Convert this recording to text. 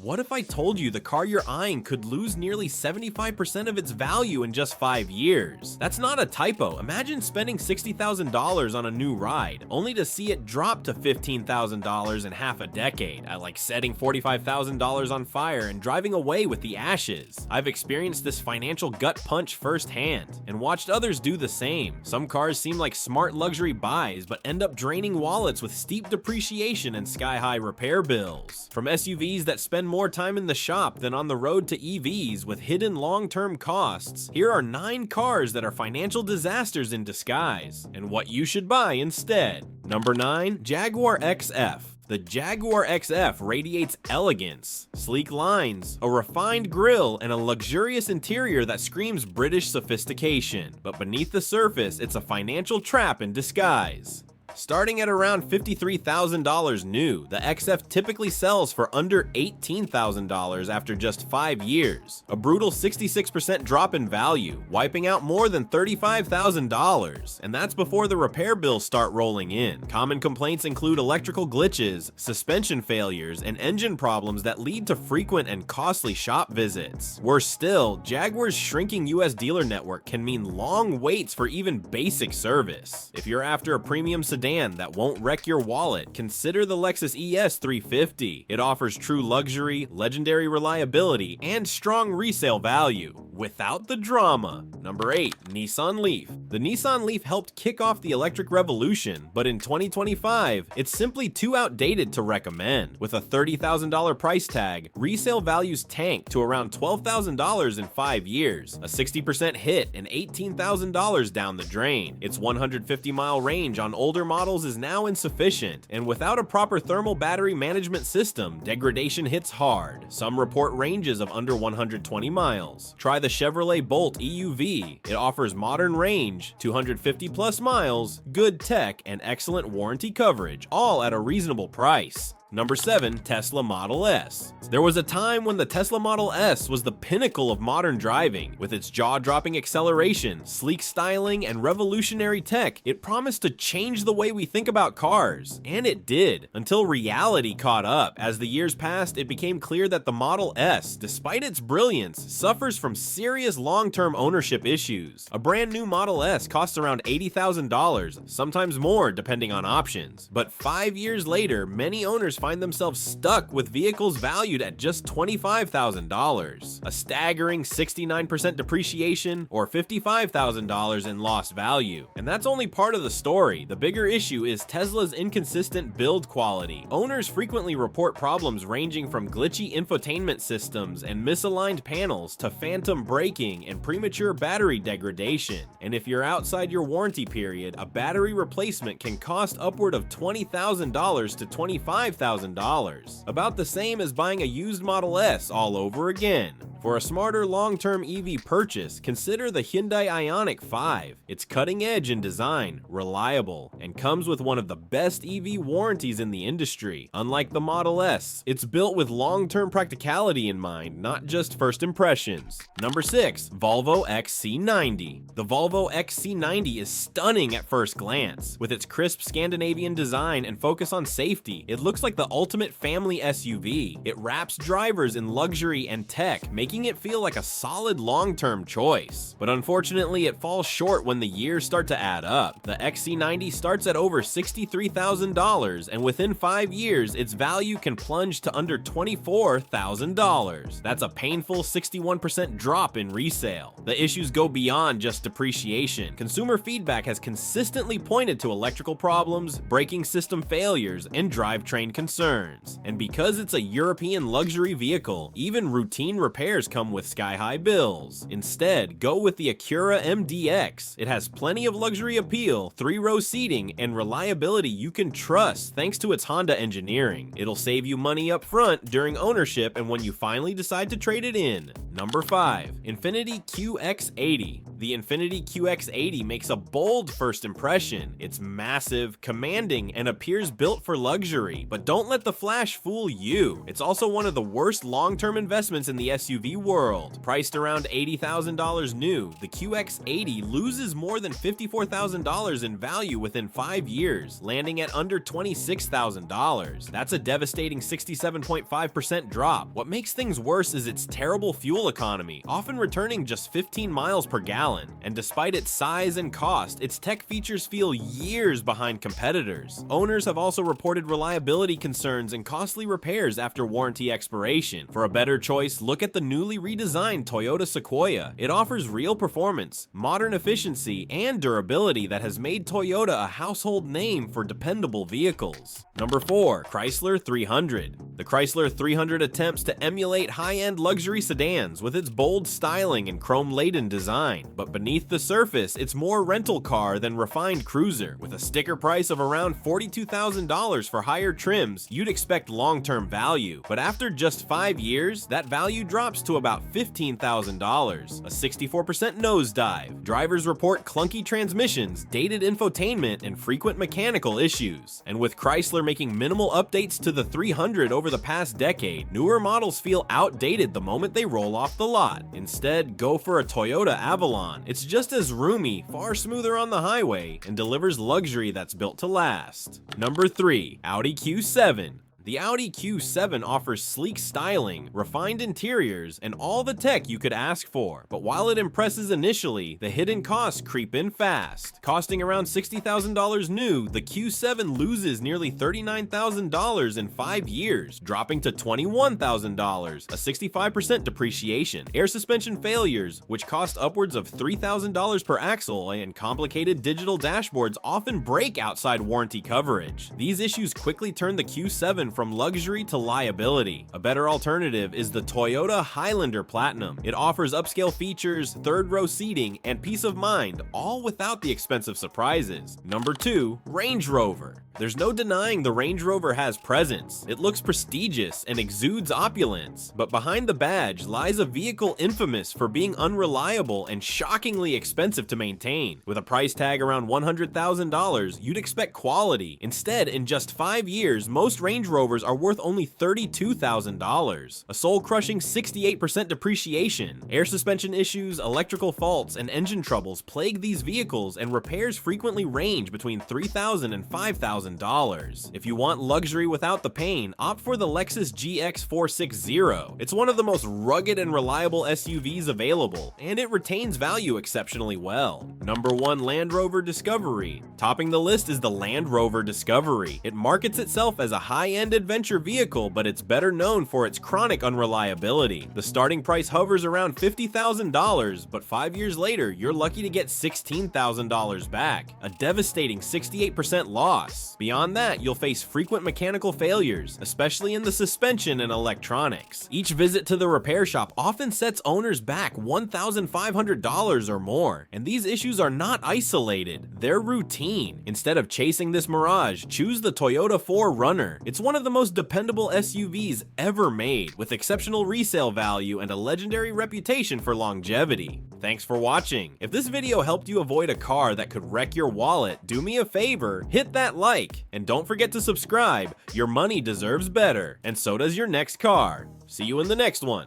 What if I told you the car you're eyeing could lose nearly 75% of its value in just 5 years? That's not a typo. Imagine spending $60,000 on a new ride, only to see it drop to $15,000 in half a decade, at like setting $45,000 on fire and driving away with the ashes. I've experienced this financial gut punch firsthand, and watched others do the same. Some cars seem like smart luxury buys, but end up draining wallets with steep depreciation and sky-high repair bills. From SUVs that spend more time in the shop than on the road to EVs with hidden long-term costs, here are 9 cars that are financial disasters in disguise, and what you should buy instead. Number 9. Jaguar XF. The Jaguar XF radiates elegance, sleek lines, a refined grille, and a luxurious interior that screams British sophistication. But beneath the surface, it's a financial trap in disguise. Starting at around $53,000 new, the XF typically sells for under $18,000 after just 5 years, a brutal 66% drop in value, wiping out more than $35,000, and that's before the repair bills start rolling in. Common complaints include electrical glitches, suspension failures, and engine problems that lead to frequent and costly shop visits. Worse still, Jaguar's shrinking US dealer network can mean long waits for even basic service. If you're after a premium sedan that won't wreck your wallet, consider the Lexus ES 350. It offers true luxury, legendary reliability, and strong resale value, without the drama. Number 8. Nissan Leaf. The Nissan Leaf helped kick off the electric revolution, but in 2025, it's simply too outdated to recommend. With a $30,000 price tag, resale values tanked to around $12,000 in 5 years, a 60% hit and $18,000 down the drain. Its 150-mile range on older models is now insufficient, and without a proper thermal battery management system, degradation hits hard. Some report ranges of under 120 miles. Try the Chevrolet Bolt EUV. It offers modern range, 250 plus miles, good tech, and excellent warranty coverage, all at a reasonable price. Number 7. Tesla Model S. There was a time when the Tesla Model S was the pinnacle of modern driving. With its jaw-dropping acceleration, sleek styling, and revolutionary tech, it promised to change the way we think about cars. And it did, until reality caught up. As the years passed, it became clear that the Model S, despite its brilliance, suffers from serious long-term ownership issues. A brand new Model S costs around $80,000, sometimes more depending on options. But 5 years later, many owners find themselves stuck with vehicles valued at just $25,000, a staggering 69% depreciation or $55,000 in lost value. And that's only part of the story. The bigger issue is Tesla's inconsistent build quality. Owners frequently report problems ranging from glitchy infotainment systems and misaligned panels to phantom braking and premature battery degradation. And if you're outside your warranty period, a battery replacement can cost upward of $20,000 to $25,000. About the same as buying a used Model S all over again. For a smarter long-term EV purchase, consider the Hyundai Ioniq 5. It's cutting edge in design, reliable, and comes with one of the best EV warranties in the industry. Unlike the Model S, it's built with long-term practicality in mind, not just first impressions. Number 6. Volvo XC90. The Volvo XC90 is stunning at first glance. With its crisp Scandinavian design and focus on safety, it looks like the ultimate family SUV. It wraps drivers in luxury and tech, making it feel like a solid long-term choice. But unfortunately, it falls short when the years start to add up. The XC90 starts at over $63,000, and within 5 years, its value can plunge to under $24,000. That's a painful 61% drop in resale. The issues go beyond just depreciation. Consumer feedback has consistently pointed to electrical problems, braking system failures, and drivetrain concerns. And because it's a European luxury vehicle, even routine repairs come with sky-high bills. Instead, go with the Acura MDX. It has plenty of luxury appeal, 3-row seating, and reliability you can trust thanks to its Honda engineering. It'll save you money up front during ownership and when you finally decide to trade it in. Number 5. Infiniti QX80. The Infiniti QX80 makes a bold first impression. It's massive, commanding, and appears built for luxury. But don't let the flash fool you. It's also one of the worst long-term investments in the SUV world. Priced around $80,000 new, the QX80 loses more than $54,000 in value within 5 years, landing at under $26,000. That's a devastating 67.5% drop. What makes things worse is its terrible fuel economy, often returning just 15 miles per gallon. And despite its size and cost, its tech features feel years behind competitors. Owners have also reported reliability concerns and costly repairs after warranty expiration. For a better choice, look at the newly redesigned Toyota Sequoia. It offers real performance, modern efficiency, and durability that has made Toyota a household name for dependable vehicles. Number 4. Chrysler 300. The Chrysler 300 attempts to emulate high-end luxury sedans with its bold styling and chrome-laden design, but beneath the surface, it's more rental car than refined cruiser. With a sticker price of around $42,000 for higher trims, you'd expect long-term value, but after just 5 years, that value drops to about $15,000, a 64% nosedive. Drivers report clunky transmissions, dated infotainment, and frequent mechanical issues. And with Chrysler making minimal updates to the 300 over the past decade, newer models feel outdated the moment they roll off the lot. Instead, go for a Toyota Avalon. It's just as roomy, far smoother on the highway, and delivers luxury that's built to last. Number 3. Audi Q7. The Audi Q7 offers sleek styling, refined interiors, and all the tech you could ask for. But while it impresses initially, the hidden costs creep in fast. Costing around $60,000 new, the Q7 loses nearly $39,000 in 5 years, dropping to $21,000, a 65% depreciation. Air suspension failures, which cost upwards of $3,000 per axle, and complicated digital dashboards often break outside warranty coverage. These issues quickly turn the Q7 from luxury to liability. A better alternative is the Toyota Highlander Platinum. It offers upscale features, third-row seating, and peace of mind, all without the expensive surprises. Number 2. Range Rover. There's no denying the Range Rover has presence. It looks prestigious and exudes opulence, but behind the badge lies a vehicle infamous for being unreliable and shockingly expensive to maintain. With a price tag around $100,000, you'd expect quality. Instead, in just 5 years, most Range Rovers are worth only $32,000, a soul-crushing 68% depreciation. Air suspension issues, electrical faults, and engine troubles plague these vehicles, and repairs frequently range between $3,000 and $5,000. If you want luxury without the pain, opt for the Lexus GX460. It's one of the most rugged and reliable SUVs available, and it retains value exceptionally well. Number 1. Land Rover Discovery. Topping the list is the Land Rover Discovery. It markets itself as a high-end adventure vehicle, but it's better known for its chronic unreliability. The starting price hovers around $50,000, but 5 years later, you're lucky to get $16,000 back, a devastating 68% loss. Beyond that, you'll face frequent mechanical failures, especially in the suspension and electronics. Each visit to the repair shop often sets owners back $1,500 or more, and these issues are not isolated, they're routine. Instead of chasing this mirage, choose the Toyota 4Runner. It's one of the most dependable SUVs ever made, with exceptional resale value and a legendary reputation for longevity. Thanks for watching. If this video helped you avoid a car that could wreck your wallet, do me a favor, hit that like, and don't forget to subscribe. Your money deserves better, and so does your next car. See you in the next one.